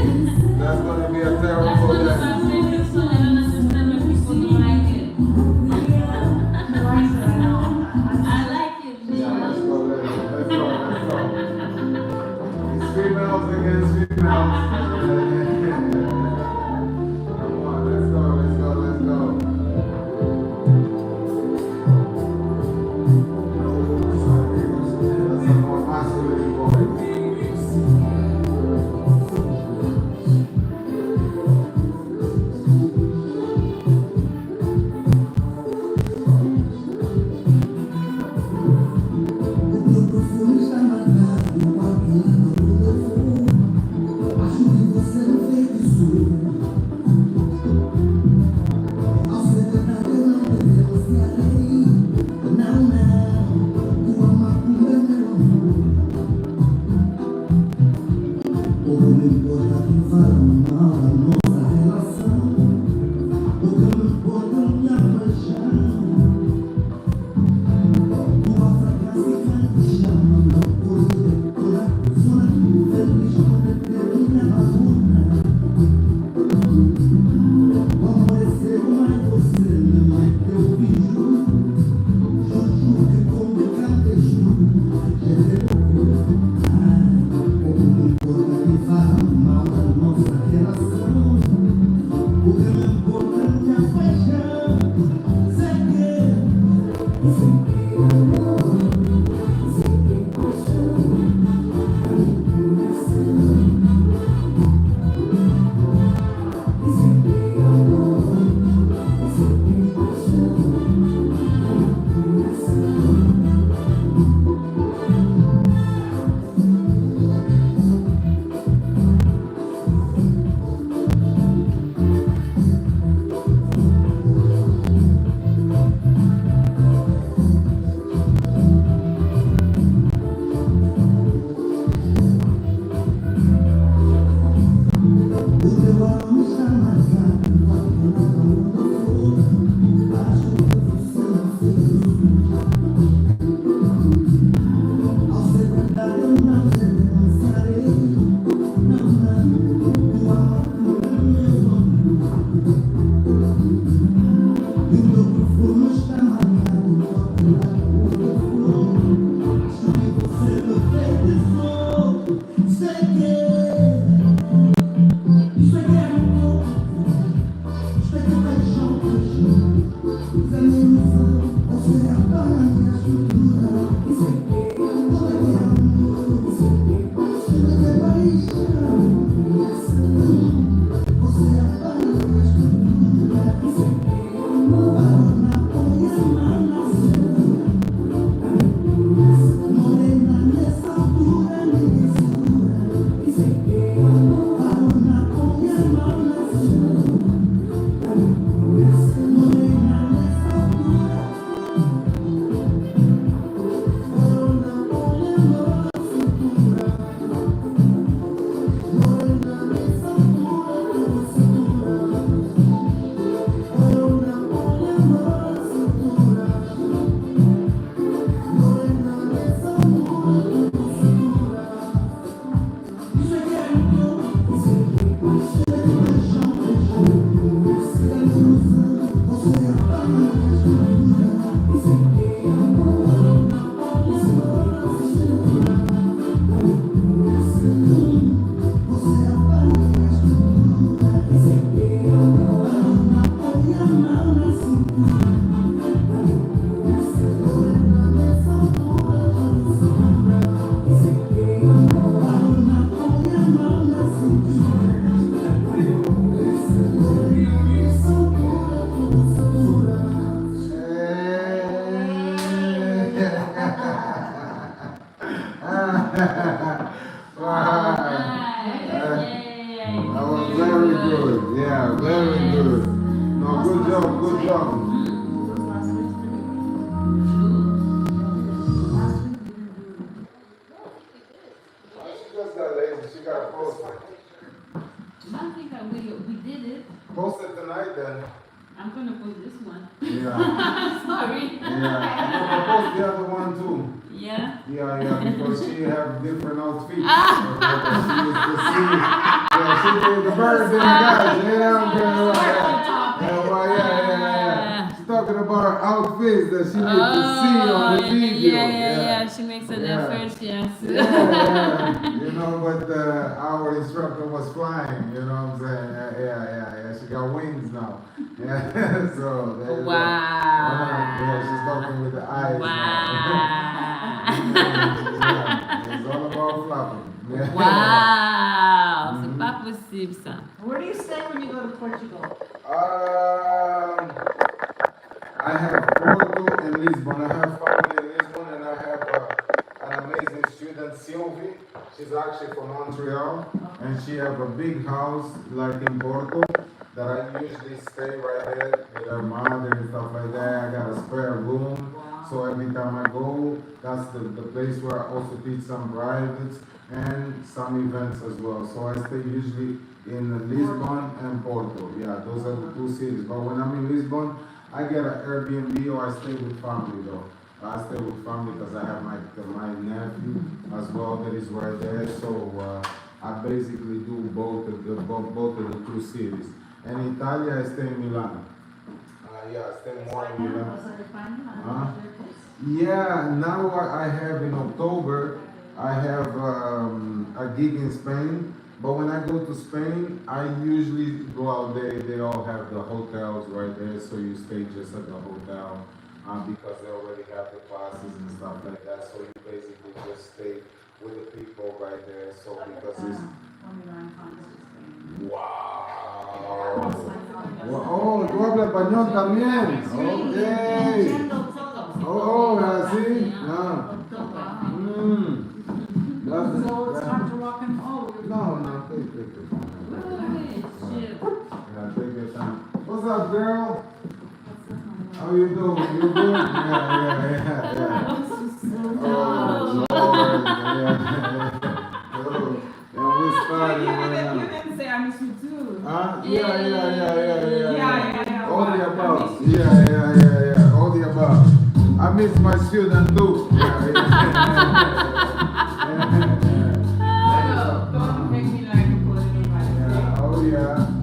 That's going to be a terrible day. That's what I'm saying. I don't understand when people don't like it. I like it. Yeah, let's go, let's go, let's go. It's females against females. Come on, let's go, let's go, let's go. That's a more masculine boy. That was very good. Yeah, very good. No, good job, good job. She just got lazy. She got posted. I think we did it. Post it tonight then. I'm going to post this one. Yeah. Sorry. Yeah. No, post the other one too. Yeah? Yeah, because she have different outfits. She used to see, yeah, the birthday guys, you know what I'm yeah. She's talking about her outfits that she needs to see on the video. Yeah. She makes an effort, yes. You know, but our instructor was flying, you know what I'm saying? Yeah. She got wings now. Yeah, so there you go. Yeah, she's talking with the eyes now. It's all about flapping. Wow, c'est pas possible ça. Where do you stay when you go to Portugal? I have Porto and Lisbon. I have family in Lisbon, and I have an amazing student, Sylvie. She's actually from Montreal, and she have a big house like in Porto that I usually stay right there with her mother and stuff like that. I got a spare room, so every time I go, that's the place where I also teach some privates and some events as well. So I stay usually in Lisbon and Porto. Yeah, those are the two cities. But when I'm in Lisbon, I get an Airbnb or I stay with family though. I stay with family because I have my nephew as well that is right there. So I basically do both of the two cities. And in Italy, I stay in Milan. Yeah, I stay more in Milan. Yeah, now I have in October, I have a gig in Spain. But when I go to Spain, I usually go out there. They all have the hotels right there, so you stay just at the hotel because they already have the classes and stuff like that. So you basically just stay with the people right there. So because it's wow. Oh, tú hablas español también. Okay. Oh, así. So it's hard to walk in. Oh, No, take your time. Take your time. What's up, girl? How you doing? You good? Yeah. Oh, Lord. Yeah. And we started right now. you didn't say I miss you too. Huh? Yeah. All the above. I miss you. Yeah. All the above. I miss my student too. Yeah. Don't make me like a political. Oh, yeah.